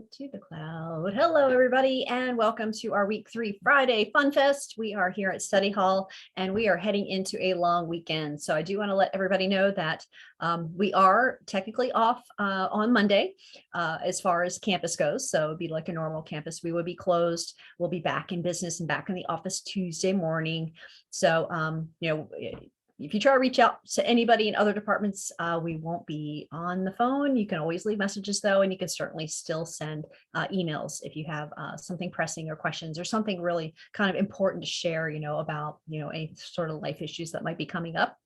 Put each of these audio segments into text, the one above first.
To the cloud. Hello, everybody, and welcome to our week 3 Friday Fun Fest. We are here at Study Hall and we are heading into a long weekend. So I do want to let everybody know that we are technically off on Monday as far as campus goes. So it'd be like a normal campus. We would be closed. We'll be back in business and back in the office Tuesday morning. So, if you try to reach out to anybody in other departments, we won't be on the phone. You can always leave messages though, and you can certainly still send emails if you have something pressing or questions or something really kind of important to share, about, any sort of life issues that might be coming up,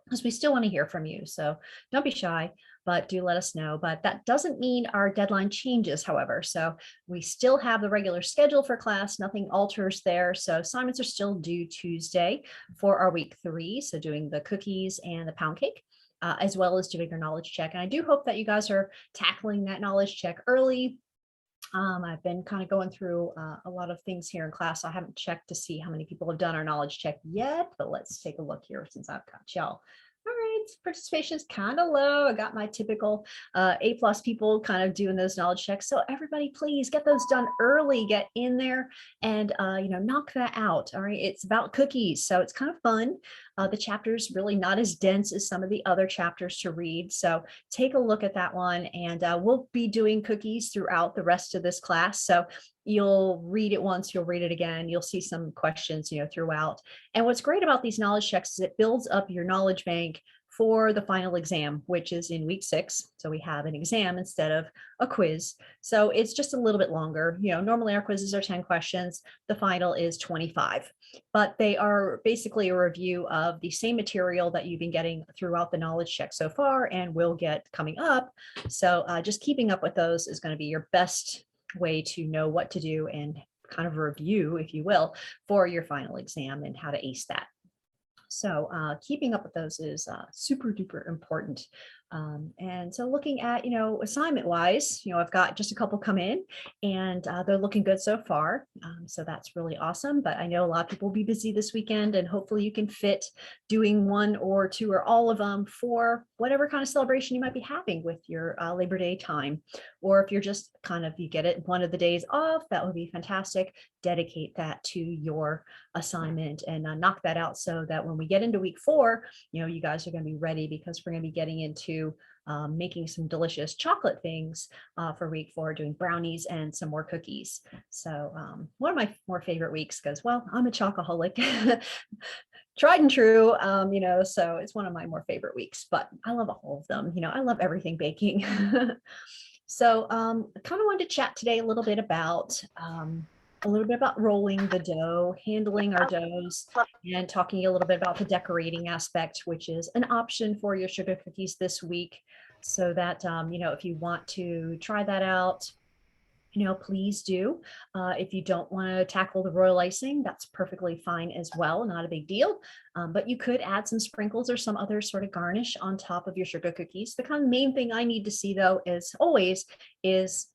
because we still want to hear from you. So don't be shy, but do let us know. But that doesn't mean our deadline changes, however. So we still have the regular schedule for class. Nothing alters there. So assignments are still due Tuesday for our week 3. So doing the cookies and the pound cake. As well as doing your knowledge check. And I do hope that you guys are tackling that knowledge check early. I've been kind of going through a lot of things here in class. I haven't checked to see how many people have done our knowledge check yet, but let's take a look here since I've got y'all. All right, participation is kind of low. I got my typical A+ people kind of doing those knowledge checks. So everybody, please get those done early. Get in there and knock that out. All right, it's about cookies, so it's kind of fun. The chapter's really not as dense as some of the other chapters to read. So take a look at that one, and we'll be doing cookies throughout the rest of this class. So you'll read it once, you'll read it again, you'll see some questions, throughout. And what's great about these knowledge checks is it builds up your knowledge bank for the final exam, which is in week 6. So we have an exam instead of a quiz. So it's just a little bit longer. Normally our quizzes are 10 questions. The final is 25, but they are basically a review of the same material that you've been getting throughout the knowledge check so far and will get coming up. So just keeping up with those is going to be your best way to know what to do and kind of review, if you will, for your final exam and how to ace that. So keeping up with those is super duper important. And so looking at, assignment wise, I've got just a couple come in and they're looking good so far. So that's really awesome. But I know a lot of people will be busy this weekend, and hopefully you can fit doing 1 or 2 or all of them for whatever kind of celebration you might be having with your Labor Day time. Or if you're just you get it one of the days off, that would be fantastic. Dedicate that to your assignment and knock that out so that when we get into week 4, you guys are going to be ready, because we're going to be getting into making some delicious chocolate things for week 4, doing brownies and some more cookies. So one of my more favorite weeks, because, well, I'm a chocoholic. Tried and true, so it's one of my more favorite weeks, but I love all of them. I love everything baking. So I kind of wanted to chat today a little bit about rolling the dough, handling our doughs, and talking a little bit about the decorating aspect, which is an option for your sugar cookies this week. So that, if you want to try that out, please do. If you don't want to tackle the royal icing, that's perfectly fine as well. Not a big deal. But you could add some sprinkles or some other sort of garnish on top of your sugar cookies. The kind of main thing I need to see, though, as always, is,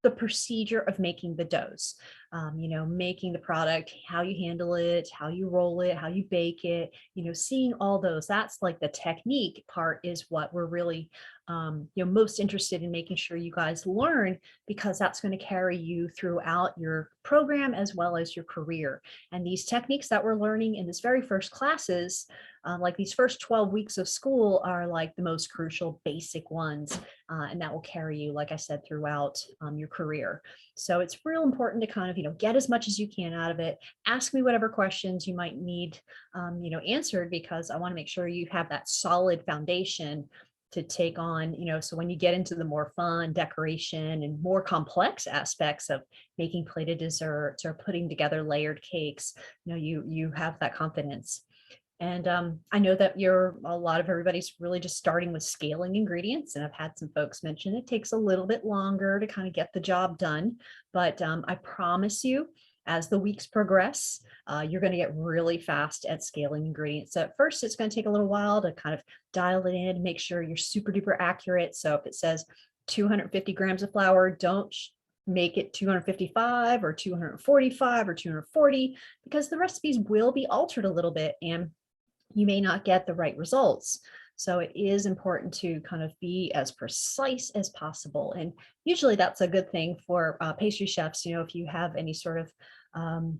the procedure of making the doughs, making the product, how you handle it, how you roll it, how you bake it, seeing all those. That's like the technique part is what we're really, most interested in making sure you guys learn, because that's going to carry you throughout your program as well as your career. And these techniques that we're learning in this very first classes, like these first 12 weeks of school, are like the most crucial basic ones. And that will carry you, like I said, throughout your career. So it's real important to kind of, get as much as you can out of it. Ask me whatever questions you might need, answered, because I want to make sure you have that solid foundation to take on, so when you get into the more fun decoration and more complex aspects of making plated desserts or putting together layered cakes, you have that confidence. And I know that a lot of everybody's really just starting with scaling ingredients. And I've had some folks mention it takes a little bit longer to kind of get the job done. But I promise you, as the weeks progress, you're going to get really fast at scaling ingredients. So at first, it's going to take a little while to kind of dial it in, make sure you're super duper accurate. So if it says 250 grams of flour, don't make it 255 or 245 or 240, because the recipes will be altered a little bit and you may not get the right results. So it is important to kind of be as precise as possible. And usually that's a good thing for pastry chefs. If you have any sort of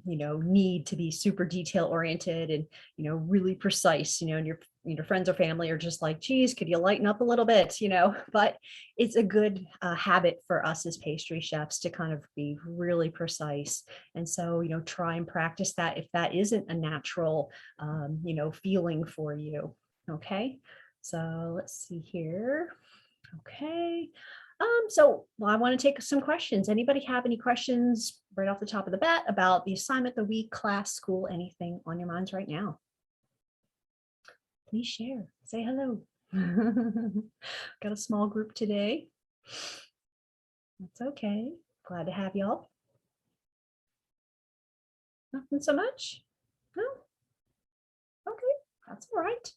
need to be super detail oriented and, really precise, and your friends or family are just like, geez, could you lighten up a little bit, but it's a good habit for us as pastry chefs to kind of be really precise. And so, try and practice that if that isn't a natural, feeling for you. Okay. So let's see here. Okay. So I want to take some questions. Anybody have any questions right off the top of the bat about the assignment, the week, class, school, anything on your minds right now? Please share. Say hello. Got a small group today. That's okay. Glad to have y'all. Nothing so much? No? Okay, that's all right.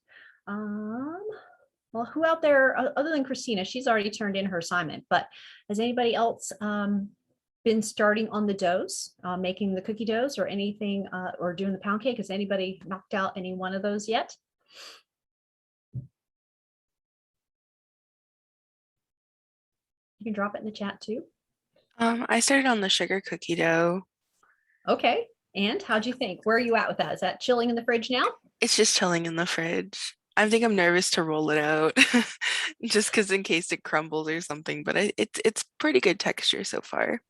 Well, who out there, other than Christina, she's already turned in her assignment, but has anybody else been starting on the doughs, making the cookie doughs or anything, or doing the pound cake? Has anybody knocked out any one of those yet? You can drop it in the chat too. I started on the sugar cookie dough. Okay, and how'd you think? Where are you at with that? Is that chilling in the fridge now? It's just chilling in the fridge. I think I'm nervous to roll it out just because in case it crumbles or something, but it's pretty good texture so far.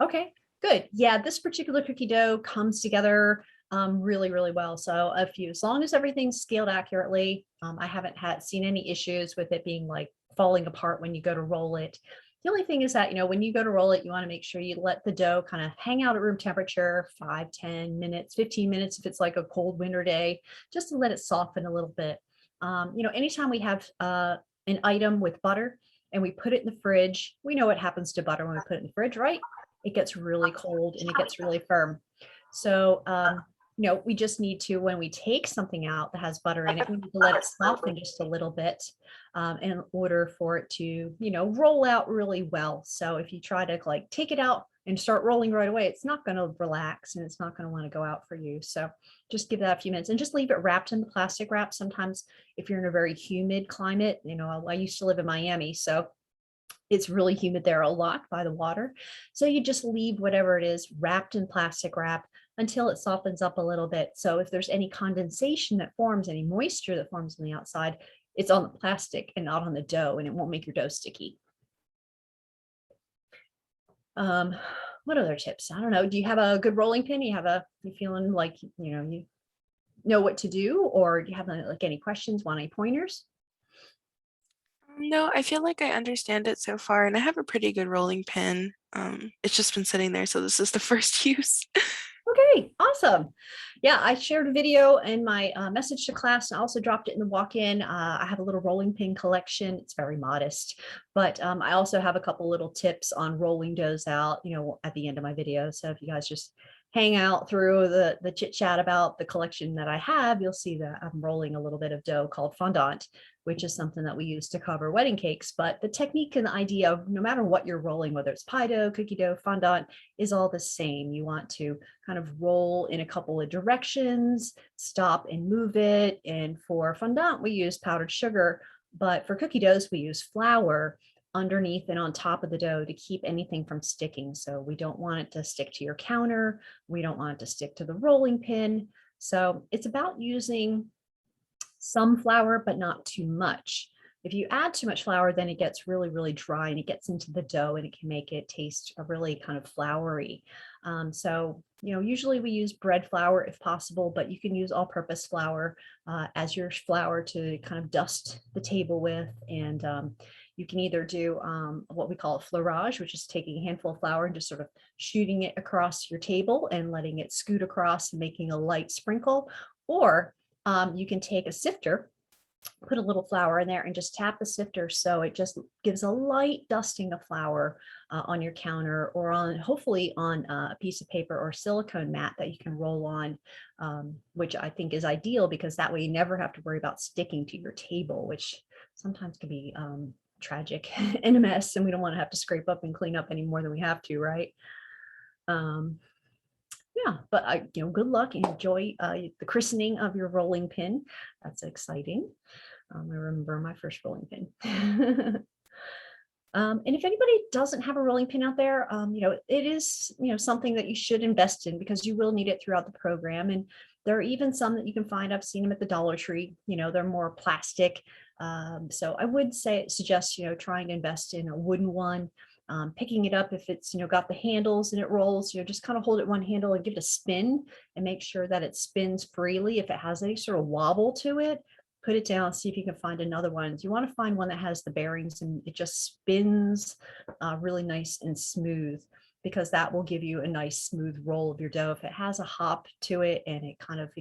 Okay, good. Yeah, this particular cookie dough comes together really, really well. So as long as everything's scaled accurately, I haven't seen any issues with it being like falling apart when you go to roll it. The only thing is that, when you go to roll it, you want to make sure you let the dough kind of hang out at room temperature, 5, 10 minutes, 15 minutes if it's like a cold winter day, just to let it soften a little bit. Anytime we have an item with butter and we put it in the fridge, we know what happens to butter when we put it in the fridge, right? It gets really cold and it gets really firm. So, we just need to, when we take something out that has butter in it, we need to let it soften just a little bit in order for it to, roll out really well. So if you try to like take it out and start rolling right away, it's not going to relax and it's not going to want to go out for you. So just give that a few minutes and just leave it wrapped in the plastic wrap. Sometimes if you're in a very humid climate, I used to live in Miami, so it's really humid there a lot by the water. So you just leave whatever it is wrapped in plastic wrap until it softens up a little bit. So if there's any condensation that forms, any moisture that forms on the outside, it's on the plastic and not on the dough, and it won't make your dough sticky. What other tips? I don't know. Do you have a good rolling pin? You feeling like, you know what to do, or do you have like any questions, want any pointers? No, I feel like I understand it so far, and I have a pretty good rolling pin. It's just been sitting there, so this is the first use. Okay, awesome. Yeah, I shared a video in my message to class and I also dropped it in the walk-in. I have a little rolling pin collection. It's very modest, but I also have a couple little tips on rolling doughs out, at the end of my video. So if you guys just hang out through the chit chat about the collection that I have, you'll see that I'm rolling a little bit of dough called fondant, which is something that we use to cover wedding cakes. But the technique and the idea of no matter what you're rolling, whether it's pie dough, cookie dough, fondant, is all the same. You want to kind of roll in a couple of directions, stop and move it. And for fondant, we use powdered sugar, but for cookie doughs, we use flour underneath and on top of the dough to keep anything from sticking. So we don't want it to stick to your counter. We don't want it to stick to the rolling pin. So it's about using some flour, but not too much. If you add too much flour, then it gets really, really dry and it gets into the dough and it can make it taste really kind of floury. So, usually we use bread flour if possible, but you can use all-purpose flour as your flour to kind of dust the table with. And you can either do what we call a fleurage, which is taking a handful of flour and just sort of shooting it across your table and letting it scoot across and making a light sprinkle. Or you can take a sifter, put a little flour in there and just tap the sifter so it just gives a light dusting of flour on your counter or hopefully on a piece of paper or silicone mat that you can roll on, which I think is ideal because that way you never have to worry about sticking to your table, which sometimes can be tragic and a mess, and we don't want to have to scrape up and clean up any more than we have to, right? Yeah, but good luck and enjoy the christening of your rolling pin. That's exciting. I remember my first rolling pin. And if anybody doesn't have a rolling pin out there, it is, something that you should invest in because you will need it throughout the program. And there are even some that you can find. I've seen them at the Dollar Tree. They're more plastic. So I would suggest, trying to invest in a wooden one. Picking it up if it's, got the handles and it rolls, just kind of hold it one handle and give it a spin and make sure that it spins freely. If it has any sort of wobble to it, put it down, see if you can find another one. You want to find one that has the bearings and it just spins really nice and smooth, because that will give you a nice smooth roll of your dough. If it has a hop to it and it kind of,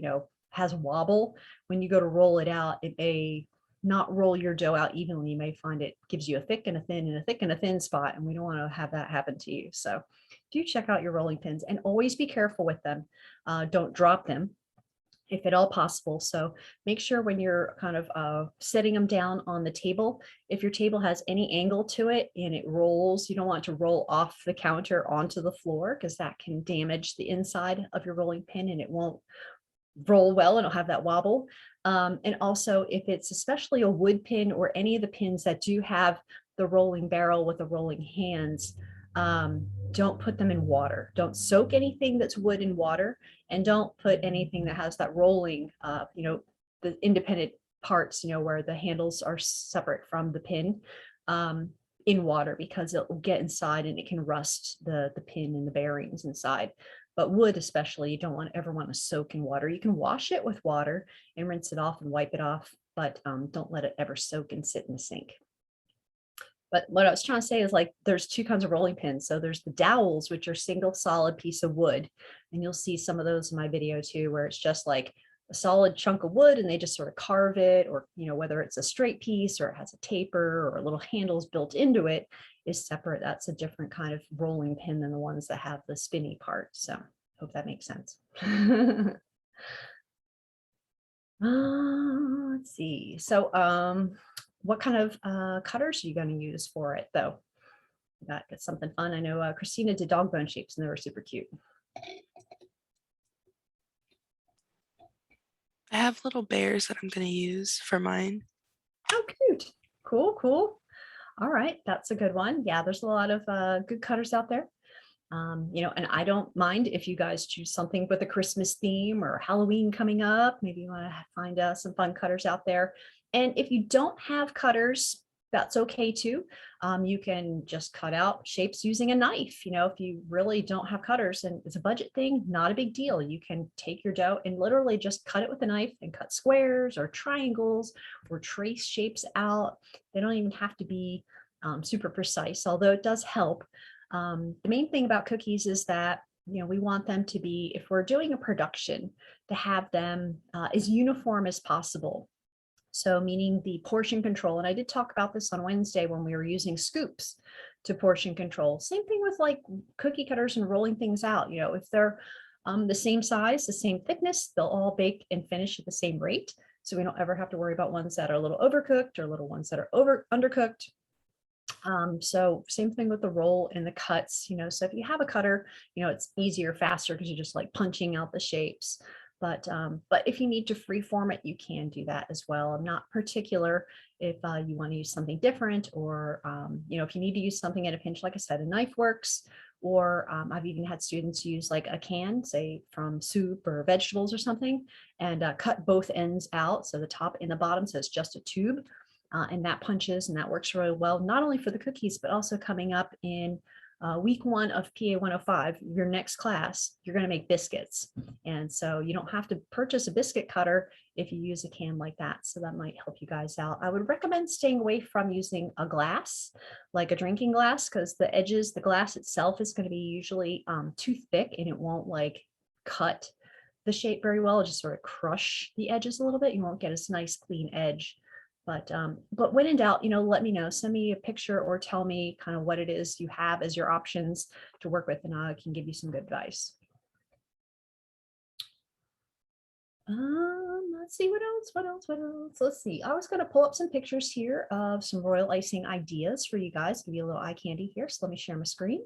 has wobble, when you go to roll it out, it may not roll your dough out evenly. You may find it gives you a thick and a thin and a thick and a thin spot, and we don't want to have that happen to you. So do check out your rolling pins and always be careful with them. Don't drop them if at all possible. So make sure when you're kind of setting them down on the table, if your table has any angle to it and it rolls, you don't want to roll off the counter onto the floor, because that can damage the inside of your rolling pin and it won't roll well and it'll have that wobble. And also, if it's especially a wood pin or any of the pins that do have the rolling barrel with the rolling hands, don't put them in water. Don't soak anything that's wood in water, and don't put anything that has that rolling, the independent parts, where the handles are separate from the pin, in water, because it will get inside and it can rust the pin and the bearings inside. But wood especially, you don't ever want to soak in water. You can wash it with water and rinse it off and wipe it off, but don't let it ever soak and sit in the sink. But what I was trying to say is, like, there's two kinds of rolling pins. So there's the dowels, which are single solid piece of wood. And you'll see some of those in my video too, where it's just like a solid chunk of wood and they just sort of carve it, or, whether it's a straight piece or it has a taper or little handles built into it, is separate. That's a different kind of rolling pin than the ones that have the spinny part. So hope that makes sense. Let's see. So what kind of cutters are you going to use for it, though? Got something fun. I know Christina did dog bone shapes and they were super cute. I have little bears that I'm going to use for mine. Oh, cute. Cool, cool. All right, that's a good one. Yeah, there's a lot of good cutters out there. And I don't mind if you guys choose something with a Christmas theme or Halloween coming up. Maybe you want to find some fun cutters out there. And if you don't have cutters, that's okay too. You can just cut out shapes using a knife. If you really don't have cutters and it's a budget thing, not a big deal. You can take your dough and literally just cut it with a knife and cut squares or triangles or trace shapes out. They don't even have to be super precise, although it does help. The main thing about cookies is that, we want them to be, if we're doing a production, to have them as uniform as possible. So meaning the portion control. And I did talk about this on Wednesday when we were using scoops to portion control. Same thing with like cookie cutters and rolling things out. If they're the same size, the same thickness, they'll all bake and finish at the same rate. So we don't ever have to worry about ones that are a little overcooked or little ones that are undercooked. So same thing with the roll and the cuts, so if you have a cutter, it's easier, faster, because you're just like punching out the shapes. But if you need to free form it, you can do that as well. I'm not particular if you want to use something different, or, if you need to use something at a pinch, like I said, a knife works, or I've even had students use like a can, say from soup or vegetables or something, and cut both ends out. So the top and the bottom, so it's just a tube. And that punches, and that works really well, not only for the cookies, but also coming up in week 1 of PA105, your next class, you're going to make biscuits. And so you don't have to purchase a biscuit cutter if you use a can like that. So that might help you guys out. I would recommend staying away from using a glass, like a drinking glass, because the edges, the glass itself is going to be usually too thick, and it won't like cut the shape very well. It'll just sort of crush the edges a little bit. You won't get a nice clean edge. But when in doubt, let me know, send me a picture or tell me kind of what it is you have as your options to work with, and I can give you some good advice. Let's see, what else? Let's see. I was going to pull up some pictures here of some royal icing ideas for you guys, give you a little eye candy here. So let me share my screen,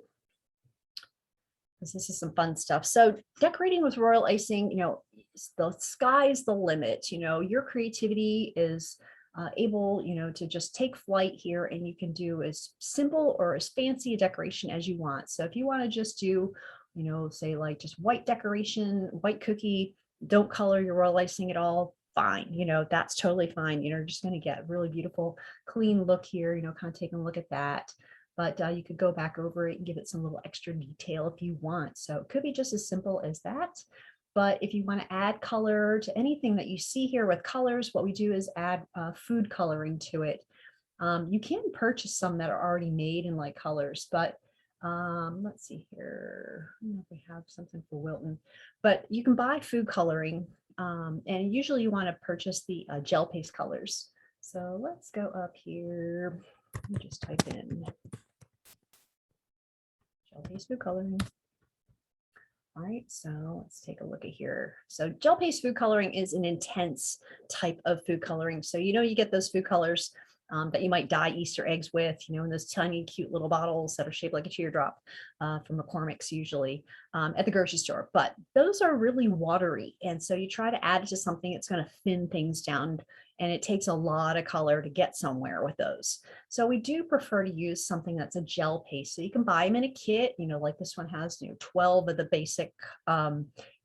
because this is some fun stuff. So decorating with royal icing, the sky's the limit. Your creativity is able, to just take flight here, and you can do as simple or as fancy a decoration as you want. So if you want to just do, say like just white decoration, white cookie, don't color your royal icing at all, fine. That's totally fine. You're just going to get really beautiful, clean look here, kind of taking a look at that. But you could go back over it and give it some little extra detail if you want. So it could be just as simple as that. But if you want to add color to anything that you see here with colors, what we do is add food coloring to it. You can purchase some that are already made in like colors, but let's see here. I don't know if we have something for Wilton, but you can buy food coloring, and usually you want to purchase the gel paste colors. So let's go up here. Let me just type in gel paste food coloring. All right, so let's take a look at here. So gel paste food coloring is an intense type of food coloring. So, you get those food colors that you might dye Easter eggs with, in those tiny, cute little bottles that are shaped like a teardrop from McCormick's usually at the grocery store. But those are really watery. And so you try to add it to something that's going to thin things down. And it takes a lot of color to get somewhere with those. So we do prefer to use something that's a gel paste. So you can buy them in a kit, like this one has 12 of the basic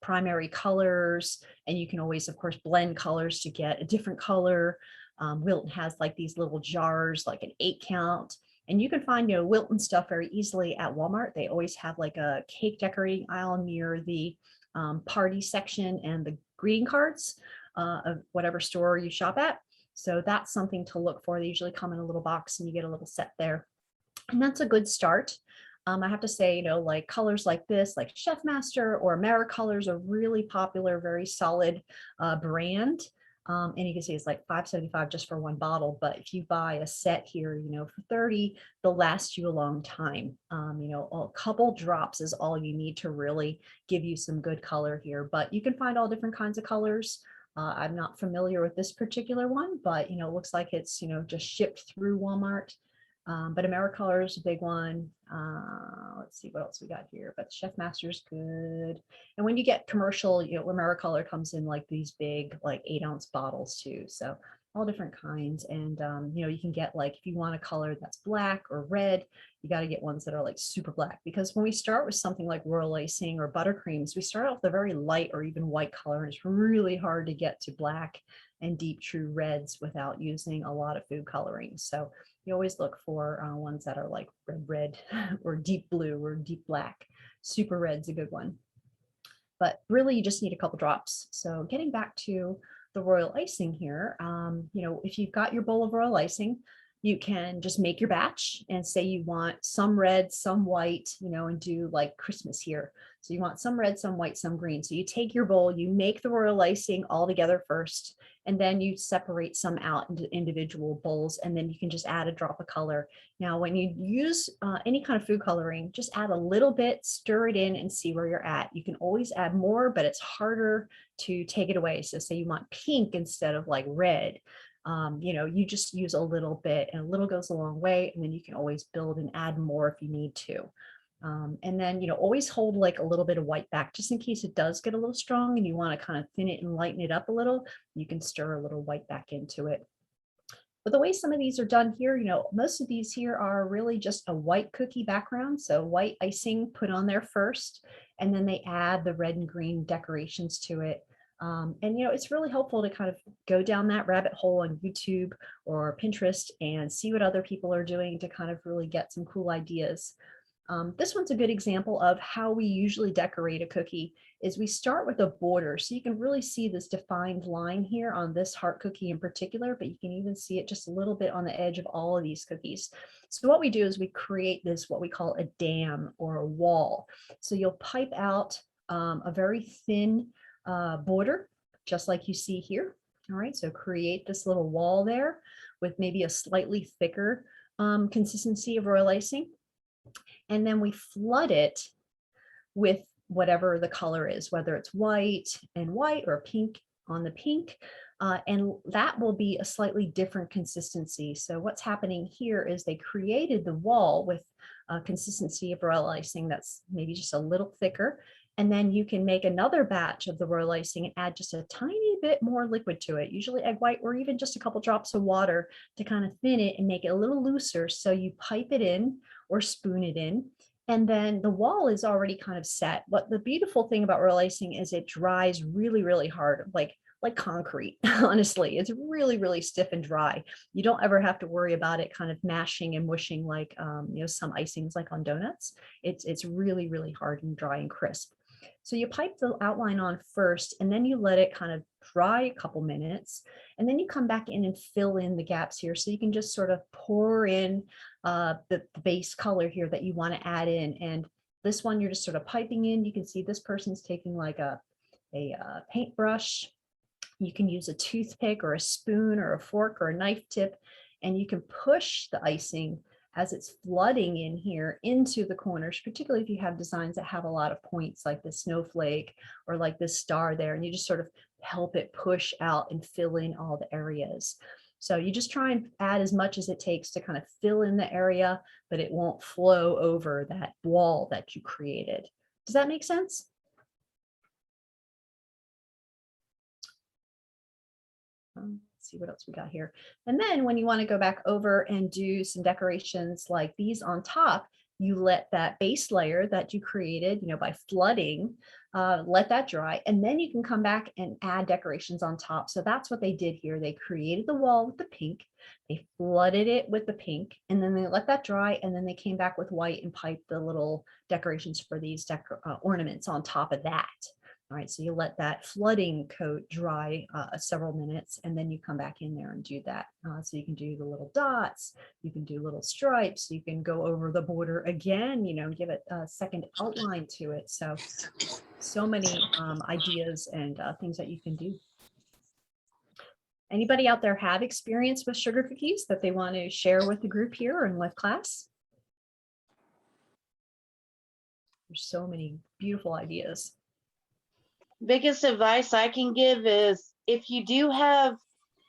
primary colors. And you can always, of course, blend colors to get a different color. Wilton has like these little jars, like an 8 count. And you can find, Wilton stuff very easily at Walmart. They always have like a cake decorating aisle near the party section and the greeting cards of whatever store you shop at. So that's something to look for. They usually come in a little box and you get a little set there. And that's a good start. I have to say, like colors like this, like Chef Master or AmeriColors are really popular, very solid brand. And you can see it's like $5.75 just for one bottle. But if you buy a set here, for 30, they'll last you a long time. A couple drops is all you need to really give you some good color here. But you can find all different kinds of colors. I'm not familiar with this particular one, but it looks like it's just shipped through Walmart. But AmeriColor is a big one. Let's see what else we got here. But Chef Master's good. And when you get commercial, AmeriColor comes in like these big, like 8-ounce bottles too. So all different kinds. And you can get like if you want a color that's black or red, you got to get ones that are like super black. Because when we start with something like royal icing or buttercreams, we start off with a very light or even white color, and it's really hard to get to black and deep true reds without using a lot of food coloring. So you always look for ones that are like red or deep blue or deep black. Super red's a good one. But really you just need a couple drops. So getting back to the royal icing here, if you've got your bowl of royal icing, you can just make your batch and say you want some red, some white, and do like Christmas here. So you want some red, some white, some green. So you take your bowl, you make the royal icing all together first, and then you separate some out into individual bowls, and then you can just add a drop of color. Now, when you use any kind of food coloring, just add a little bit, stir it in, and see where you're at. You can always add more, but it's harder to take it away. So say you want pink instead of like red. You just use a little bit, and a little goes a long way, and then you can always build and add more if you need to. And then, always hold like a little bit of white back just in case it does get a little strong and you want to kind of thin it and lighten it up a little. You can stir a little white back into it. But the way some of these are done here, most of these here are really just a white cookie background. So white icing put on there first, and then they add the red and green decorations to it. And it's really helpful to kind of go down that rabbit hole on YouTube or Pinterest and see what other people are doing to kind of really get some cool ideas. This one's a good example of how we usually decorate a cookie is we start with a border. So you can really see this defined line here on this heart cookie in particular, but you can even see it just a little bit on the edge of all of these cookies. So what we do is we create this, what we call a dam or a wall. So you'll pipe out a very thin border, just like you see here. All right, so create this little wall there with maybe a slightly thicker consistency of royal icing. And then we flood it with whatever the color is, whether it's white and white or pink on the pink. And that will be a slightly different consistency. So what's happening here is they created the wall with a consistency of royal icing that's maybe just a little thicker. And then you can make another batch of the royal icing and add just a tiny bit more liquid to it, usually egg white or even just a couple drops of water to kind of thin it and make it a little looser. So you pipe it in or spoon it in. And then the wall is already kind of set. What the beautiful thing about royal icing is it dries really, really hard, like concrete. Honestly, it's really, really stiff and dry. You don't ever have to worry about it kind of mashing and mushing like some icings like on donuts. It's really, really hard and dry and crisp. So you pipe the outline on first, and then you let it kind of dry a couple minutes, and then you come back in and fill in the gaps here. So you can just sort of pour in the base color here that you want to add in. And this one you're just sort of piping in. You can see this person's taking like a paintbrush. You can use a toothpick or a spoon or a fork or a knife tip, and you can push the icing as it's flooding in here into the corners, particularly if you have designs that have a lot of points like the snowflake or like this star there, and you just sort of help it push out and fill in all the areas. So you just try and add as much as it takes to kind of fill in the area, but it won't flow over that wall that you created. Does that make sense? Let's see what else we got here. And then when you want to go back over and do some decorations like these on top, you let that base layer that you created, by flooding, let that dry. And then you can come back and add decorations on top. So that's what they did here. They created the wall with the pink, they flooded it with the pink, and then they let that dry. And then they came back with white and piped the little decorations for these ornaments on top of that. All right, so you let that flooding coat dry several minutes, and then you come back in there and do that. So you can do the little dots, you can do little stripes, you can go over the border again, give it a second outline to it. So many ideas and things that you can do. Anybody out there have experience with sugar cookies that they want to share with the group here and with class? There's so many beautiful ideas. Biggest advice I can give is if you do have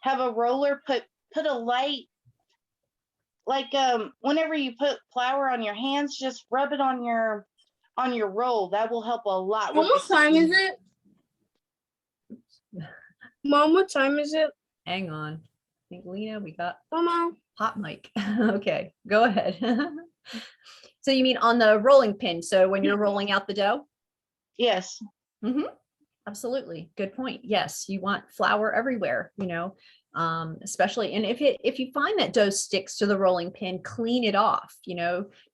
a roller, put a light, like whenever you put flour on your hands, just rub it on your roll. That will help a lot. Mom, what time is it? Mom, what time is it? Hang on. I think Lena, we got Mama. hot mic. Okay, go ahead. So you mean on the rolling pin? So when you're rolling out the dough? Yes. Mm-hmm. Absolutely. Good point. Yes, you want flour everywhere, especially, and if you find that dough sticks to the rolling pin, clean it off,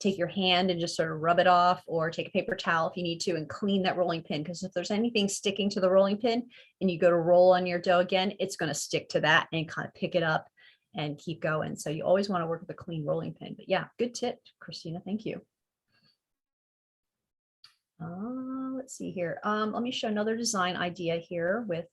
take your hand and just sort of rub it off, or take a paper towel if you need to and clean that rolling pin. Because if there's anything sticking to the rolling pin and you go to roll on your dough again, it's going to stick to that and kind of pick it up and keep going. So you always want to work with a clean rolling pin. But yeah, good tip, Christina. Thank you. Let's see here. Let me show another design idea here with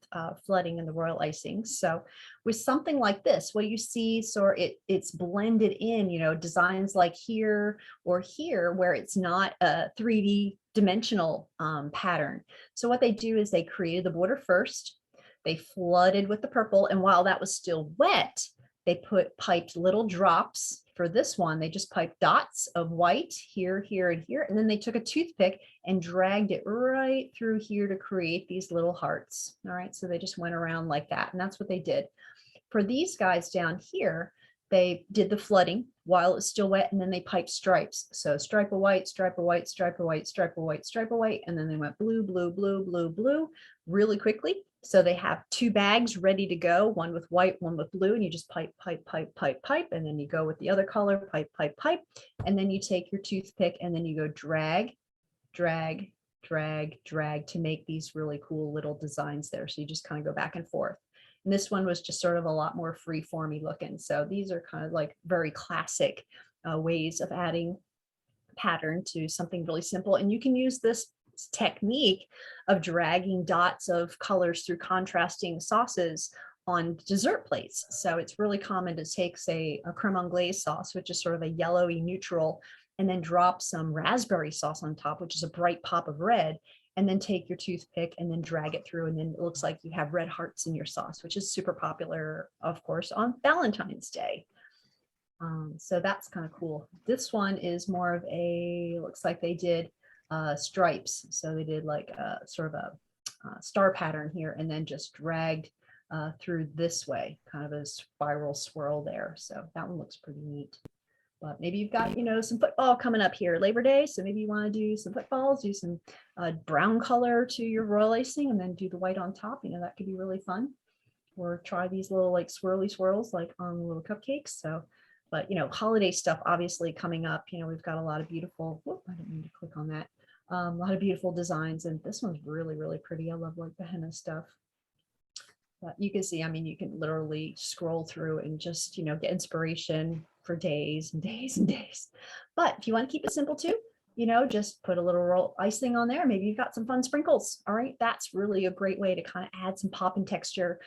flooding and the royal icing. So with something like this, what you see, so it's blended in, designs like here or here, where it's not a 3D dimensional pattern. So what they do is they created the border first, they flooded with the purple, and while that was still wet, they piped little drops. For this one, they just piped dots of white here, here, and here. And then they took a toothpick and dragged it right through here to create these little hearts. All right, so they just went around like that. And that's what they did. For these guys down here, they did the flooding while it's still wet, and then they piped stripes. So stripe of white, stripe of white, stripe of white, stripe of white, stripe of white, and then they went blue, blue, blue, blue, blue really quickly. So they have two bags ready to go, one with white, one with blue, and you just pipe, pipe, pipe, pipe, pipe, and then you go with the other color, pipe, pipe, pipe, and then you take your toothpick and then you go drag, drag, drag, drag to make these really cool little designs there. So you just kind of go back and forth. And this one was just sort of a lot more free-formy looking. So these are kind of like very classic ways of adding pattern to something really simple. And you can use this technique of dragging dots of colors through contrasting sauces on dessert plates. So it's really common to take, say, a creme anglaise sauce, which is sort of a yellowy neutral, and then drop some raspberry sauce on top, which is a bright pop of red, and then take your toothpick and then drag it through, and then it looks like you have red hearts in your sauce, which is super popular, of course, on Valentine's Day. So that's kind of cool. This one is more of a, looks like they did stripes. So they did like a sort of a star pattern here and then just dragged through this way, kind of a spiral swirl there. So that one looks pretty neat. But maybe you've got, some football coming up here, Labor Day. So maybe you want to do some footballs, do some brown color to your royal icing and then do the white on top. That could be really fun. Or try these little like swirly swirls like on little cupcakes. So, but holiday stuff obviously coming up. We've got a lot of beautiful, I didn't mean to click on that. A lot of beautiful designs. And this one's really, really pretty. I love like the henna stuff. But you can see, you can literally scroll through and just, get inspiration for days and days and days. But if you want to keep it simple too, just put a little roll icing on there. Maybe you've got some fun sprinkles. All right. That's really a great way to kind of add some pop and texture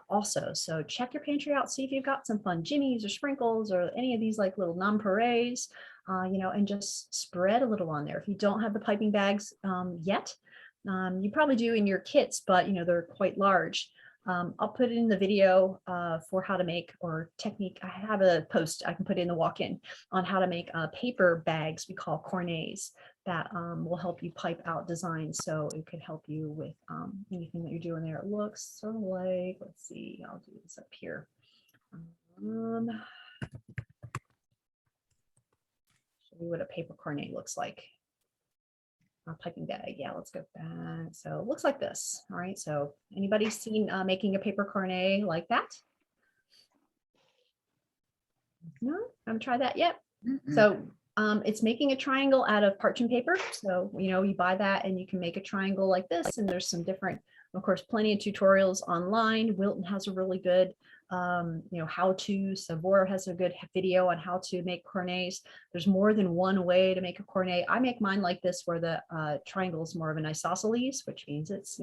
also. So check your pantry out, see if you've got some fun jimmies or sprinkles or any of these like little nonpareils, and just spread a little on there. If you don't have the piping bags yet, you probably do in your kits, but they're quite large. I'll put it in the video for how to make or technique. I have a post I can put in the walk-in on how to make paper bags we call cornets that will help you pipe out designs. So it could help you with anything that you're doing there. It looks sort of like, let's see, I'll do this up here. Show you what a paper cornet looks like. Piping bag. Yeah, let's go back. So it looks like this. All right. So anybody seen making a paper cornet like that? No, haven't tried that yet. So it's making a triangle out of parchment paper. So, you buy that and you can make a triangle like this. And there's some different, of course, plenty of tutorials online. Wilton has a really good how to. Savora has a good video on how to make cornets. There's more than one way to make a cornet. I make mine like this, where the triangle is more of an isosceles, which means it's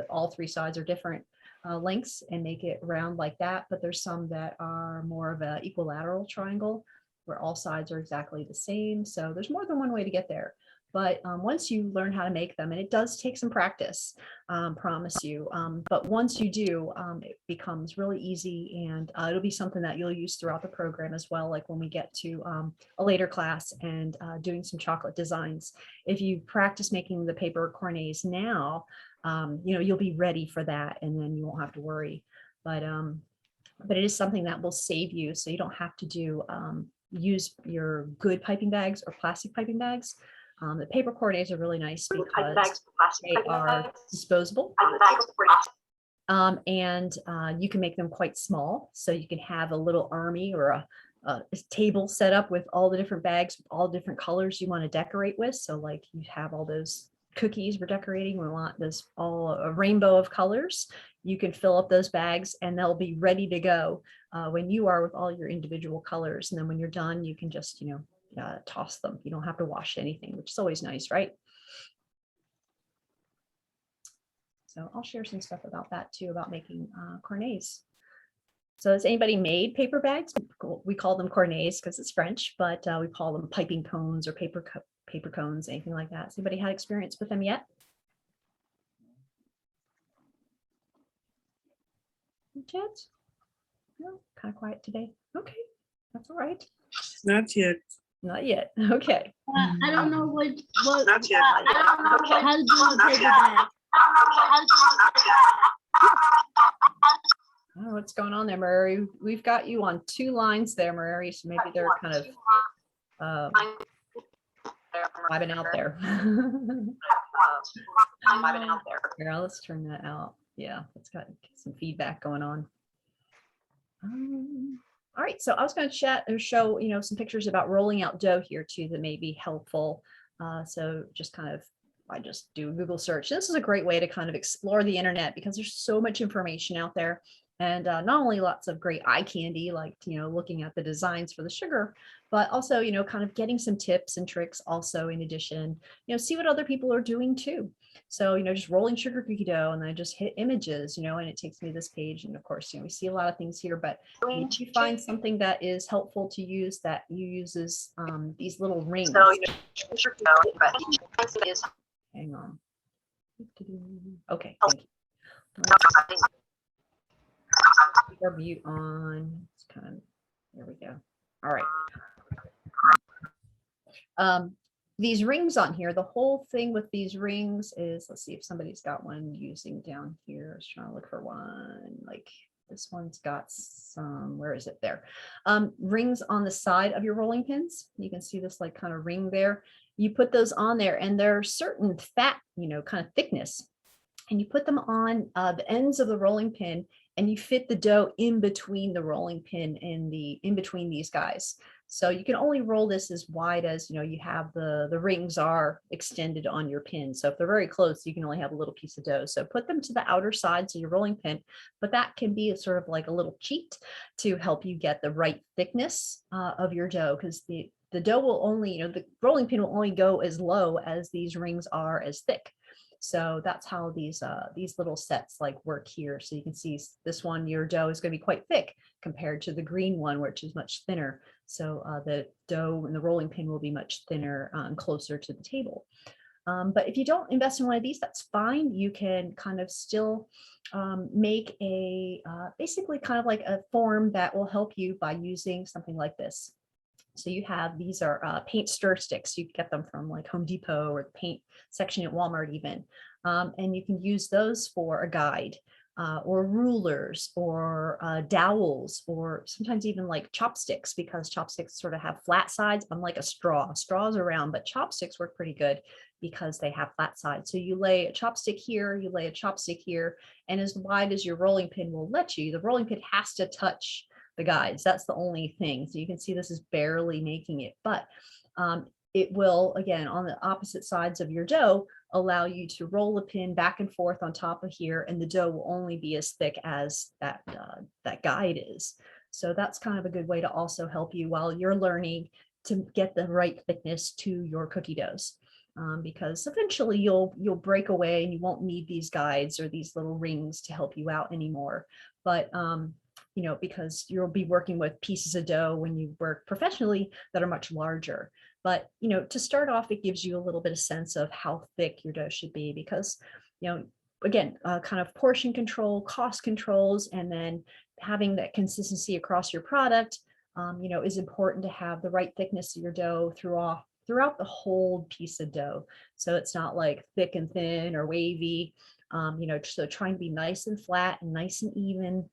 all three sides are different lengths, and make it round like that. But there's some that are more of an equilateral triangle where all sides are exactly the same. So there's more than one way to get there. But once you learn how to make them, and it does take some practice, promise you, but once you do, it becomes really easy, and it'll be something that you'll use throughout the program as well. Like when we get to a later class and doing some chocolate designs, if you practice making the paper cornets now, you'll be ready for that, and then you won't have to worry. But it is something that will save you, so you don't have to use your good piping bags or plastic piping bags. The paper cornets are really nice because they are disposable. And you can make them quite small. So you can have a little army or a table set up with all the different bags, with all different colors you want to decorate with. So like you have all those cookies we're decorating, we want this all a rainbow of colors. You can fill up those bags and they'll be ready to go when you are with all your individual colors. And then when you're done, you can just, toss them. You don't have to wash anything, which is always nice, right? So I'll share some stuff about that too, about making cornets. So has anybody made paper bags? We call them cornets because it's French, but we call them piping cones or paper cones, anything like that. Has anybody had experience with them yet? Yet? No, kind of quiet today. Okay, that's all right. Not yet. Not yet. Okay. I don't know what Not yet. I don't know how to do a paper bag. Oh, what's going on there, Murray? We've got you on two lines there, Murray. So maybe they're kind of vibing out there. Here, let's turn that out. Yeah, it's got some feedback going on. All right, so I was going to chat or show, some pictures about rolling out dough here too that may be helpful. So just kind of, I just do a Google search. This is a great way to kind of explore the internet because there's so much information out there. And not only lots of great eye candy, like, looking at the designs for the sugar, but also, kind of getting some tips and tricks also in addition, see what other people are doing too. So, just rolling sugar cookie dough and then just hit images, and it takes me to this page. And of course, we see a lot of things here, but if you find something that is helpful to use that you uses these little rings. Hang on. Okay, thank you. Our mute on. It's kind of, there we go. All right. these rings on here, the whole thing with these rings is, let's see if somebody's got one using down here. I was trying to look for one, like this one's got some, where is it there? Rings on the side of your rolling pins. You can see this like kind of ring there. You put those on there and they're certain fat, kind of thickness. And you put them on the ends of the rolling pin and you fit the dough in between the rolling pin and in between these guys. So you can only roll this as wide as, you have the rings are extended on your pin. So if they're very close, you can only have a little piece of dough. So put them to the outer sides of your rolling pin, but that can be sort of like a little cheat to help you get the right thickness of your dough, because the dough will only, the rolling pin will only go as low as these rings are as thick. So that's how these little sets like work here. So you can see this one, your dough is going to be quite thick compared to the green one, which is much thinner. So the dough and the rolling pin will be much thinner and closer to the table. But if you don't invest in one of these, that's fine. You can kind of still make a basically kind of like a form that will help you by using something like this. So you have, these are paint stir sticks. You can get them from like Home Depot or the paint section at Walmart even. And you can use those for a guide or rulers or dowels, or sometimes even like chopsticks, because chopsticks sort of have flat sides, unlike a straw. Straws are round, but chopsticks work pretty good because they have flat sides. So you lay a chopstick here, you lay a chopstick here, and as wide as your rolling pin will let you, the rolling pin has to touch the guides. That's the only thing. So you can see this is barely making it, but it will, again, on the opposite sides of your dough, allow you to roll the pin back and forth on top of here, and the dough will only be as thick as that guide is. So that's kind of a good way to also help you while you're learning to get the right thickness to your cookie doughs. Because eventually you'll break away and you won't need these guides or these little rings to help you out anymore. But because you'll be working with pieces of dough when you work professionally that are much larger. But, to start off, it gives you a little bit of sense of how thick your dough should be, because, again, kind of portion control, cost controls, and then having that consistency across your product, is important to have the right thickness of your dough throughout the whole piece of dough. So it's not like thick and thin or wavy, so trying to be nice and flat and nice and even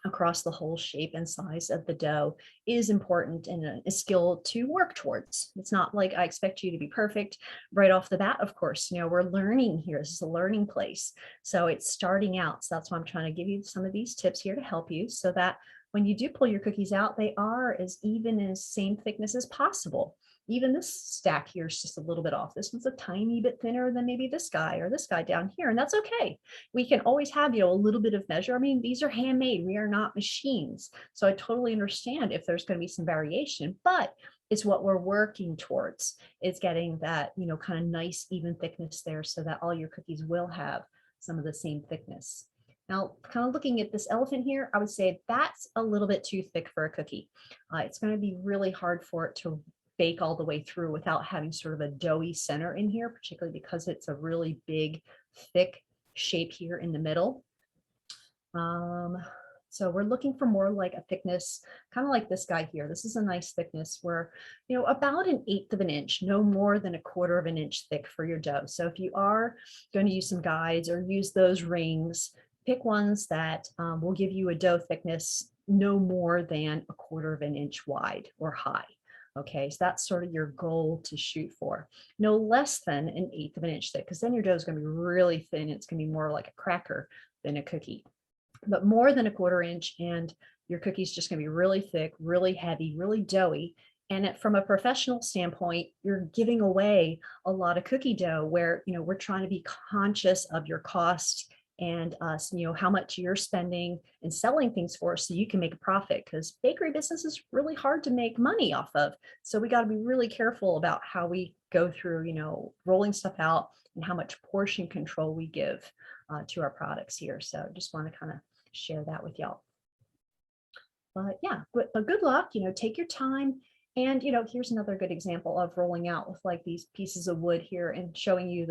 across the whole shape and size of the dough is important and a skill to work towards. It's not like I expect you to be perfect right off the bat. Of course, we're learning here. This is a learning place. So it's starting out. So that's why I'm trying to give you some of these tips here to help you, so that when you do pull your cookies out, they are as even as same thickness as possible. Even this stack here is just a little bit off. This one's a tiny bit thinner than maybe this guy or this guy down here, and that's okay. We can always have, a little bit of measure. I mean, these are handmade. We are not machines. So I totally understand if there's going to be some variation, but it's what we're working towards. It's getting that, kind of nice, even thickness there, so that all your cookies will have some of the same thickness. Now, kind of looking at this elephant here, I would say that's a little bit too thick for a cookie. It's going to be really hard for it to bake all the way through without having sort of a doughy center in here, particularly because it's a really big, thick shape here in the middle. So we're looking for more like a thickness, kind of like this guy here. This is a nice thickness where, about 1/8 of an inch, no more than 1/4 of an inch thick for your dough. So if you are going to use some guides or use those rings, pick ones that will give you a dough thickness no more than 1/4 of an inch wide or high. Okay, so that's sort of your goal to shoot for. No less than 1/8 of an inch thick, because then your dough is going to be really thin. It's going to be more like a cracker than a cookie. But more than 1/4 inch, and your cookie's just going to be really thick, really heavy, really doughy. And from a professional standpoint, you're giving away a lot of cookie dough where, we're trying to be conscious of your cost and how much you're spending and selling things for, so you can make a profit, because bakery business is really hard to make money off of. So we got to be really careful about how we go through, rolling stuff out and how much portion control we give to our products here. So just want to kind of share that with y'all. But yeah, but good luck, take your time. And, here's another good example of rolling out with like these pieces of wood here and showing you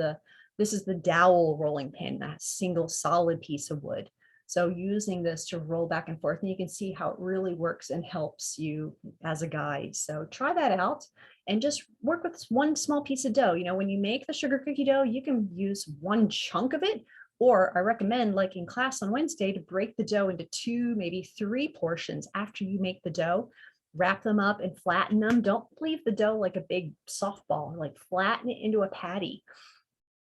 this is the dowel rolling pin, that single solid piece of wood. So using this to roll back and forth, and you can see how it really works and helps you as a guide. So try that out. and just work with one small piece of dough. When you make the sugar cookie dough, you can use one chunk of it, or I recommend, like in class on Wednesday, to break the dough into 2, maybe 3 portions after you make the dough. Wrap them up and flatten them. Don't leave the dough like a big softball, like flatten it into a patty.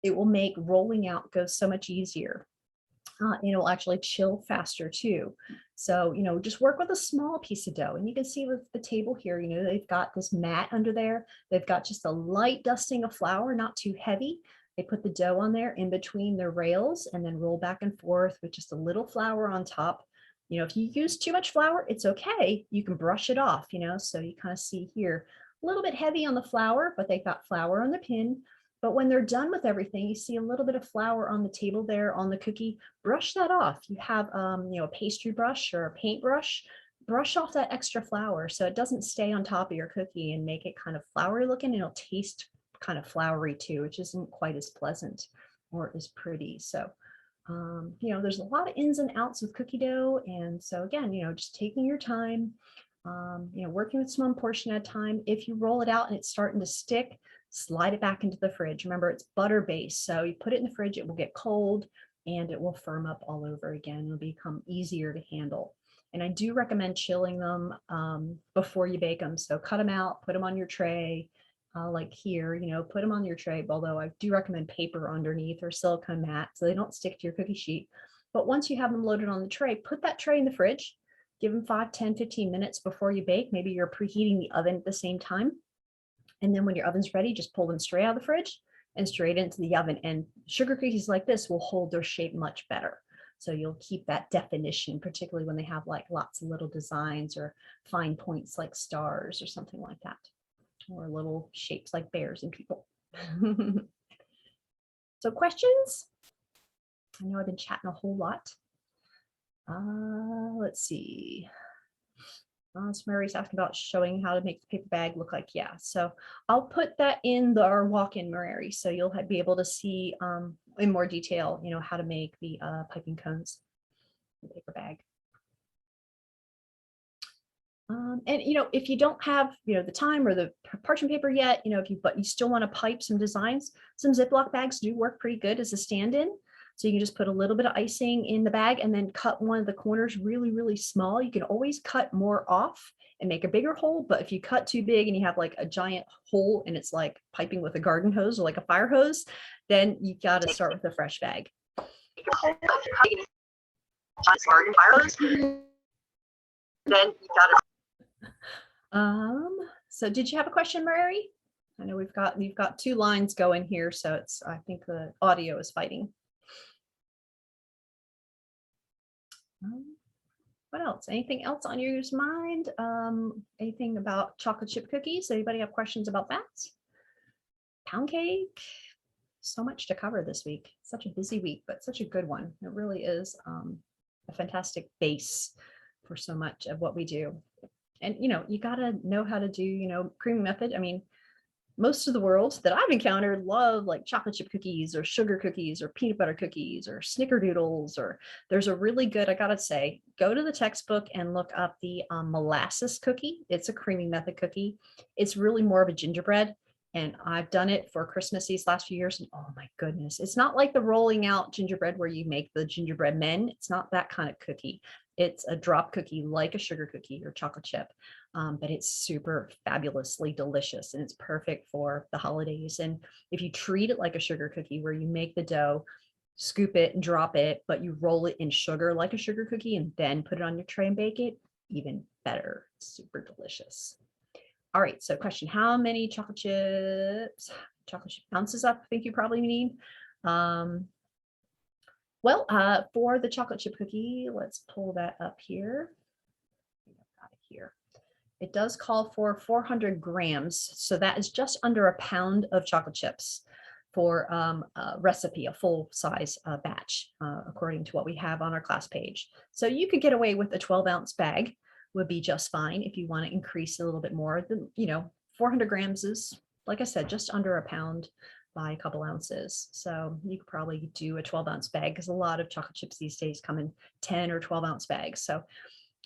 It will make rolling out go so much easier. It'll actually chill faster too. So, just work with a small piece of dough. And you can see with the table here, they've got this mat under there. They've got just a light dusting of flour, not too heavy. They put the dough on there in between the rails and then roll back and forth with just a little flour on top. If you use too much flour, it's okay. You can brush it off, so you kind of see here, a little bit heavy on the flour, but they've got flour on the pin. But when they're done with everything, you see a little bit of flour on the table there on the cookie. Brush that off. You have, a pastry brush or a paint brush. Brush off that extra flour so it doesn't stay on top of your cookie and make it kind of floury looking. It'll taste kind of floury too, which isn't quite as pleasant or as pretty. So, there's a lot of ins and outs with cookie dough. And so again, just taking your time, working with small portion at a time. If you roll it out and it's starting to stick, slide it back into the fridge. Remember, it's butter based, so you put it in the fridge, it will get cold and it will firm up all over again. It'll become easier to handle. And I do recommend chilling them before you bake them. So cut them out, put them on your tray, like here, put them on your tray, although I do recommend paper underneath or silicone mat so they don't stick to your cookie sheet. But once you have them loaded on the tray, put that tray in the fridge, give them 5, 10, 15 minutes before you bake. Maybe you're preheating the oven at the same time. And then when your oven's ready, just pull them straight out of the fridge and straight into the oven. And sugar cookies like this will hold their shape much better. So you'll keep that definition, particularly when they have like lots of little designs or fine points like stars or something like that, or little shapes like bears and people. So questions? I know I've been chatting a whole lot. Let's see. So Mary's asking about showing how to make the paper bag look like. Yeah, so I'll put that in our walk-in, Mary, so you'll be able to see in more detail, how to make the piping cones, the paper bag. And if you don't have the time or the parchment paper yet, but you still want to pipe some designs, some Ziploc bags do work pretty good as a stand-in. So you can just put a little bit of icing in the bag and then cut one of the corners really, really small. You can always cut more off and make a bigger hole. But if you cut too big and you have like a giant hole and it's like piping with a garden hose or like a fire hose, then you got to start with a fresh bag. So did you have a question, Mary? I know we've got 2 lines going here, so I think the audio is fighting. What else? Anything else on your mind? Anything about chocolate chip cookies? Anybody have questions about that? Pound cake? So much to cover this week. Such a busy week, but such a good one. It really is a fantastic base for so much of what we do. And, you got to know how to do, creaming method. I mean, most of the world that I've encountered love like chocolate chip cookies or sugar cookies or peanut butter cookies or snickerdoodles, or there's a really good, I gotta say, go to the textbook and look up the molasses cookie. It's a creaming method cookie. It's really more of a gingerbread. And I've done it for Christmas these last few years. And oh my goodness, it's not like the rolling out gingerbread where you make the gingerbread men. It's not that kind of cookie. It's a drop cookie like a sugar cookie or chocolate chip. But it's super fabulously delicious and it's perfect for the holidays. And if you treat it like a sugar cookie where you make the dough, scoop it and drop it, but you roll it in sugar like a sugar cookie and then put it on your tray and bake it, even better. Super delicious. All right, so question, how many chocolate chip ounces up I think you probably need? For the chocolate chip cookie, let's pull that up here. Here. It does call for 400 grams. So that is just under a pound of chocolate chips for a recipe, a full size batch, according to what we have on our class page. So you could get away with a 12-ounce bag would be just fine. If you want to increase a little bit more, then, 400 grams is, like I said, just under a pound by a couple ounces. So you could probably do a 12-ounce bag because a lot of chocolate chips these days come in 10 or 12-ounce bags. So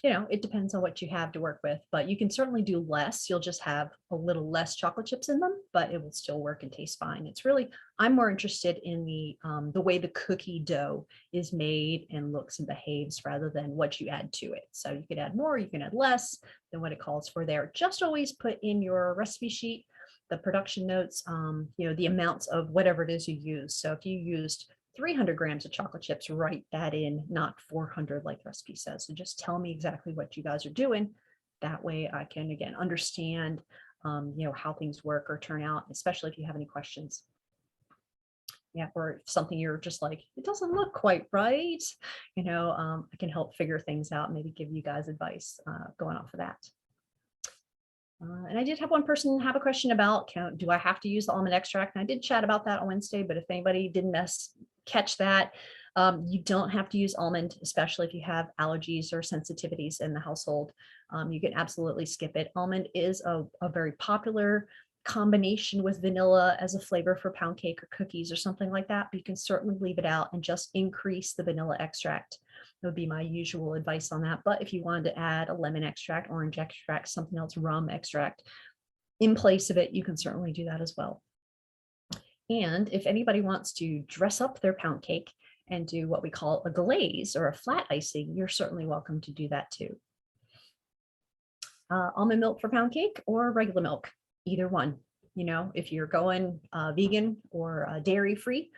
you know, it depends on what you have to work with, but you can certainly do less. You'll just have a little less chocolate chips in them, but it will still work and taste fine. It's really, I'm more interested in the way the cookie dough is made and looks and behaves rather than what you add to it. So you can add more, you can add less than what it calls for there. Just always put in your recipe sheet, the production notes, you know, the amounts of whatever it is you use. So if you used 300 grams of chocolate chips, write that in, not 400 like the recipe says. So just tell me exactly what you guys are doing. That way I can, again, understand, you know, how things work or turn out, especially if you have any questions. Yeah, or if something you're just like, it doesn't look quite right, you know, I can help figure things out, maybe give you guys advice going off of that. And I did have one person have a question about, do I have to use the almond extract? And I did chat about that on Wednesday, but if anybody didn't catch that, you don't have to use almond, especially if you have allergies or sensitivities in the household. You can absolutely skip it. Almond is a very popular combination with vanilla as a flavor for pound cake or cookies or something like that, but you can certainly leave it out and just increase the vanilla extract. That would be my usual advice on that. But if you wanted to add a lemon extract, orange extract, something else, rum extract in place of it, you can certainly do that as well. And if anybody wants to dress up their pound cake and do what we call a glaze or a flat icing, you're certainly welcome to do that too. Almond milk for pound cake or regular milk, either one. You know, if you're going vegan or dairy free,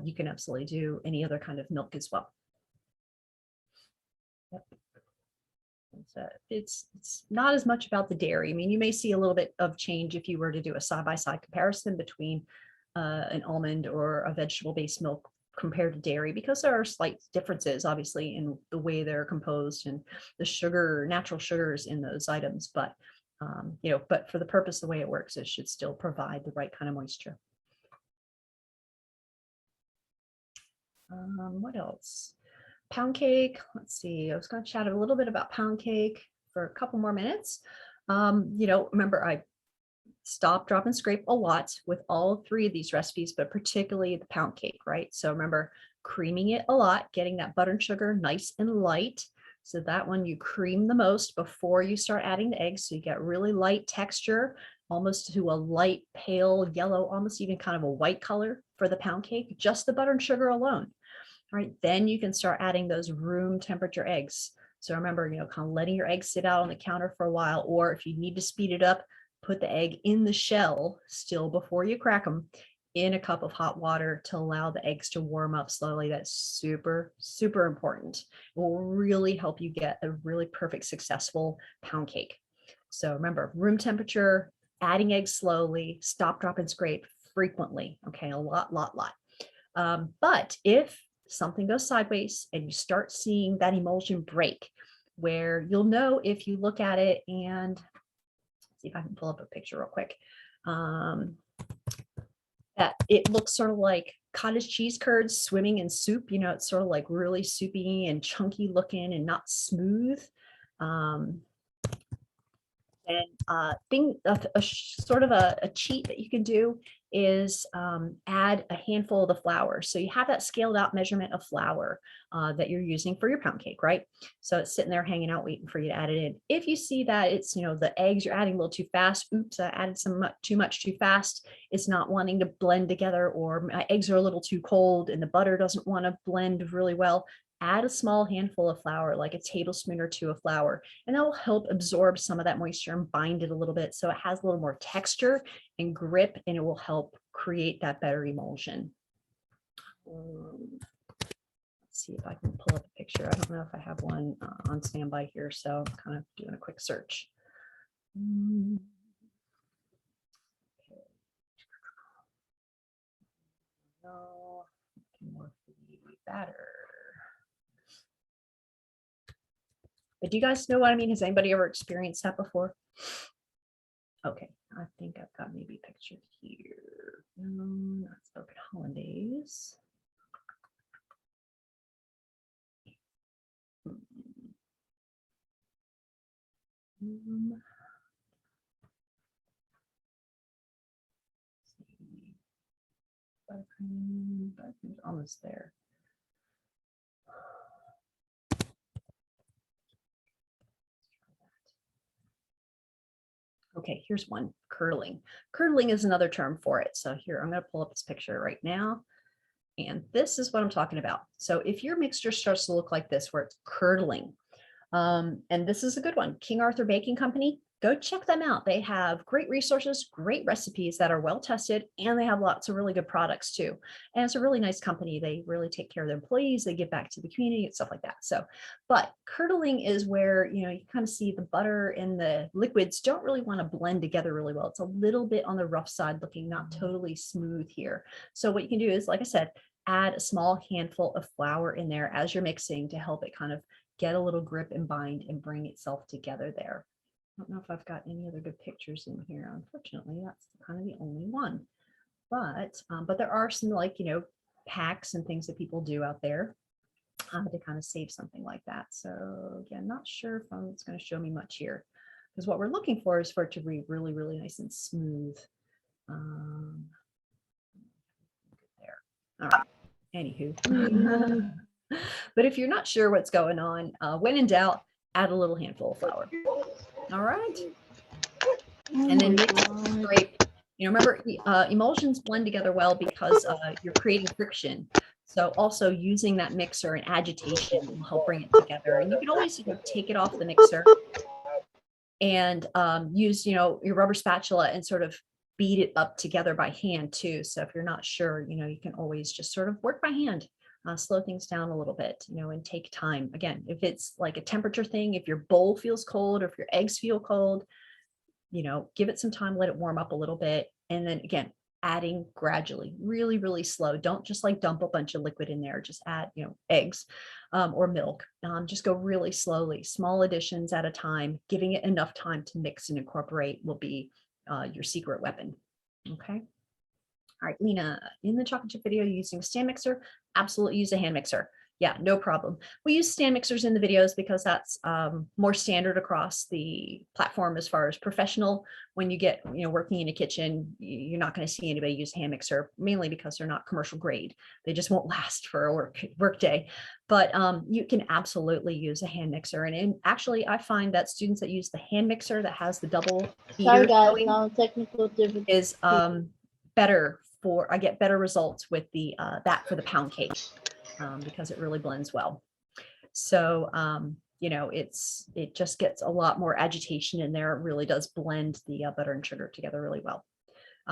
you can absolutely do any other kind of milk as well. Yep. It's not as much about the dairy. I mean, you may see a little bit of change if you were to do a side-by-side comparison between an almond or a vegetable-based milk compared to dairy, because there are slight differences, obviously, in the way they're composed and the sugar, natural sugars in those items. But you know, but for the purpose, the way it works, it should still provide the right kind of moisture. What else? Pound cake. Let's see. I was going to chat a little bit about pound cake for a couple more minutes. You know, remember, I stop, drop, and scrape a lot with all three of these recipes, but particularly the pound cake, right? So remember, creaming it a lot, getting that butter and sugar nice and light. So that one you cream the most before you start adding the eggs. So you get really light texture, almost to a light pale yellow, almost even kind of a white color for the pound cake, just the butter and sugar alone. All right, then you can start adding those room temperature eggs. So remember, you know, kind of letting your eggs sit out on the counter for a while, or if you need to speed it up, put the egg in the shell still before you crack them in a cup of hot water to allow the eggs to warm up slowly. That's super, super important. It will really help you get a really perfect, successful pound cake. So remember, room temperature, adding eggs slowly, stop, drop, and scrape frequently. Okay, a lot. But if something goes sideways and you start seeing that emulsion break, where you'll know if you look at it, and see if I can pull up a picture real quick, that it looks sort of like cottage cheese curds swimming in soup. You know, it's sort of like really soupy and chunky looking and not smooth. Sort of a cheat that you can do is add a handful of the flour. So you have that scaled out measurement of flour that you're using for your pound cake, right? So it's sitting there hanging out, waiting for you to add it in. If you see that it's, you know, the eggs you're adding a little too fast, oops, I added too much too fast, it's not wanting to blend together, or my eggs are a little too cold and the butter doesn't want to blend really well, add a small handful of flour, like a tablespoon or two of flour, and that will help absorb some of that moisture and bind it a little bit so it has a little more texture and grip, and it will help create that better emulsion. Let's see if I can pull up a picture. I don't know if I have one on standby here, so I'm kind of doing a quick search. Okay. No, more batter. But do you guys know what I mean? Has anybody ever experienced that before? Okay, I think I've got maybe a picture here. Let's look at hollandaise. Buttercream's almost there. Okay, here's one, curdling. Curdling is another term for it. So here, I'm going to pull up this picture right now. And this is what I'm talking about. So if your mixture starts to look like this, where it's curdling, and this is a good one, King Arthur Baking Company, go check them out. They have great resources, great recipes that are well tested, and they have lots of really good products too. And it's a really nice company. They really take care of their employees. They give back to the community and stuff like that. So, but curdling is where, you kind of see the butter and the liquids don't really want to blend together really well. It's a little bit on the rough side looking, not totally smooth here. So what you can do is, like I said, add a small handful of flour in there as you're mixing to help it kind of get a little grip and bind and bring itself together there. I don't know if I've got any other good pictures in here. Unfortunately, that's kind of the only one. But there are some, like, hacks and things that people do out there to kind of save something like that. So again, not sure if it's going to show me much here, because what we're looking for is for it to be really, really nice and smooth. There. All right. Anywho. But if you're not sure what's going on, when in doubt, add a little handful of flour. All right. And then mix great. Remember, emulsions blend together well because you're creating friction. So also using that mixer and agitation will help bring it together. And you can always take it off the mixer and use your rubber spatula and sort of beat it up together by hand too. So if you're not sure, you can always just sort of work by hand. Slow things down a little bit, and take time. Again, if it's like a temperature thing, if your bowl feels cold or if your eggs feel cold, give it some time, let it warm up a little bit. And then again, adding gradually, really, really slow. Don't just like dump a bunch of liquid in there. Just add, eggs or milk. Just go really slowly, small additions at a time. Giving it enough time to mix and incorporate will be your secret weapon. Okay. All right, Lena, in the chocolate chip video, using a stand mixer, absolutely use a hand mixer. Yeah, no problem. We use stand mixers in the videos because that's more standard across the platform as far as professional. When you get, working in a kitchen, you're not going to see anybody use a hand mixer, mainly because they're not commercial grade. They just won't last for a work day. But you can absolutely use a hand mixer. And actually, I find that students that use the hand mixer that has the double Sorry beater guys, going no technical difficulty. is better I get better results with the that for the pound cake because it really blends well. So it just gets a lot more agitation in there. It really does blend the butter and sugar together really well.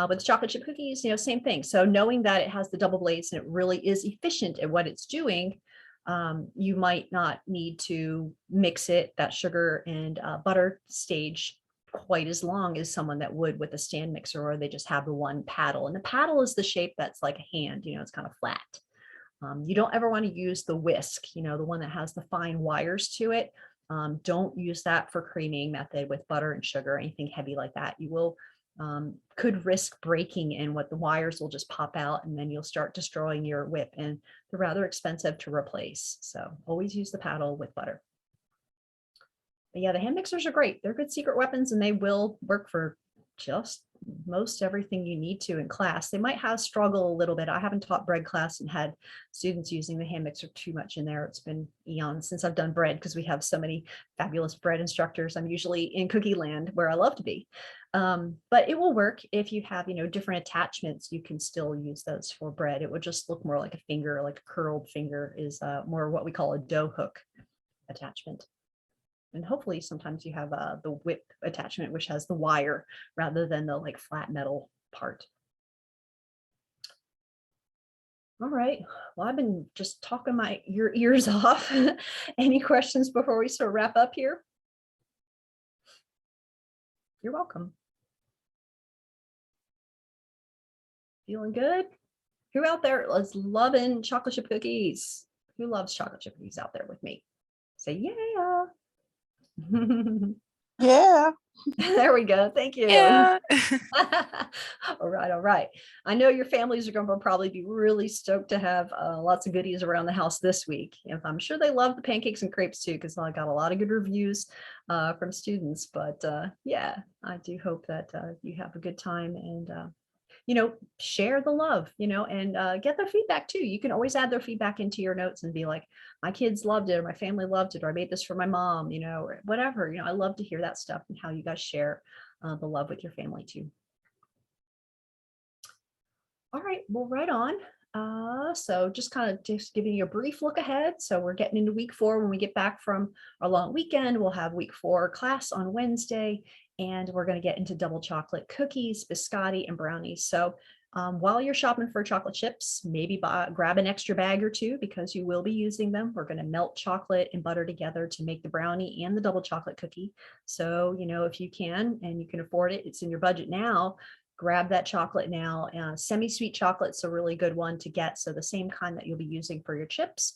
With chocolate chip cookies, same thing. So knowing that it has the double blades and it really is efficient at what it's doing, you might not need to mix it, that sugar and butter stage, quite as long as someone that would with a stand mixer, or they just have the one paddle. And the paddle is the shape that's like a hand, it's kind of flat. You don't ever want to use the whisk, the one that has the fine wires to it. Don't use that for creaming method with butter and sugar, anything heavy like that. You will could risk breaking, and what the wires will just pop out, and then you'll start destroying your whip, and they're rather expensive to replace. So always use the paddle with butter. But yeah, the hand mixers are great. They're good secret weapons, and they will work for just most everything you need to in class. They might have struggle a little bit. I haven't taught bread class and had students using the hand mixer too much in there. It's been eons since I've done bread because we have so many fabulous bread instructors. I'm usually in cookie land where I love to be. But it will work if you have, different attachments. You can still use those for bread. It would just look more like a finger, like a curled finger is more what we call a dough hook attachment. And hopefully sometimes you have the whip attachment, which has the wire rather than the like flat metal part. All right. Well, I've been just talking your ears off. Any questions before we sort of wrap up here? You're welcome. Feeling good? Who out there is loving chocolate chip cookies? Who loves chocolate chip cookies out there with me? Say yeah. Yeah. There we go. Thank you. Yeah. All right. All right. I know your families are going to probably be really stoked to have lots of goodies around the house this week. And I'm sure they love the pancakes and crepes too, because I got a lot of good reviews from students. But yeah, I do hope that you have a good time and share the love, and get their feedback too. You can always add their feedback into your notes and be like, my kids loved it, or my family loved it, or I made this for my mom, or whatever. I love to hear that stuff and how you guys share the love with your family too. All right, well, right on. So just giving you a brief look ahead. So we're getting into week 4. When we get back from our long weekend, we'll have week 4 class on Wednesday, and we're going to get into double chocolate cookies, biscotti, and brownies. So while you're shopping for chocolate chips, maybe grab an extra bag or 2 because you will be using them. We're going to melt chocolate and butter together to make the brownie and the double chocolate cookie. So, if you can and you can afford it, it's in your budget now. Grab that chocolate now. Semi-sweet chocolate's a really good one to get. So the same kind that you'll be using for your chips,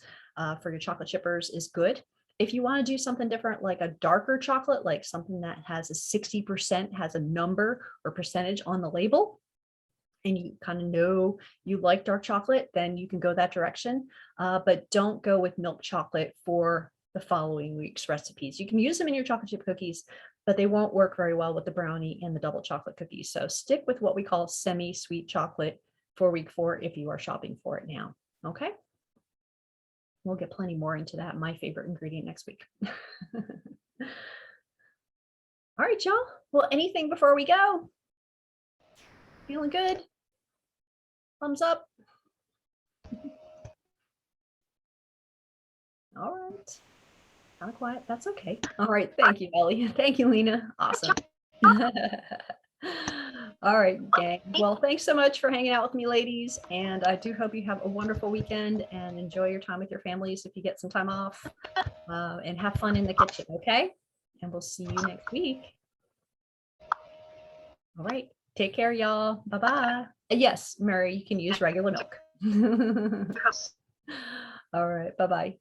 for your chocolate chippers is good. If you want to do something different, like a darker chocolate, like something that has a 60%, has a number or percentage on the label, and you kind of know you like dark chocolate, then you can go that direction. But don't go with milk chocolate for the following week's recipes. You can use them in your chocolate chip cookies, but they won't work very well with the brownie and the double chocolate cookies. So stick with what we call semi-sweet chocolate for week 4 if you are shopping for it now. Okay. We'll get plenty more into that, my favorite ingredient, next week. All right, y'all. Well, anything before we go? Feeling good? Thumbs up. All right. Kind of quiet. That's okay. All right. Thank you, Ellie. Thank you, Lena. Awesome. All right, gang. Well, thanks so much for hanging out with me, ladies. And I do hope you have a wonderful weekend and enjoy your time with your families if you get some time off, and have fun in the kitchen. Okay. And we'll see you next week. All right. Take care, y'all. Bye-bye. Yes, Mary, you can use regular milk. All right. Bye-bye.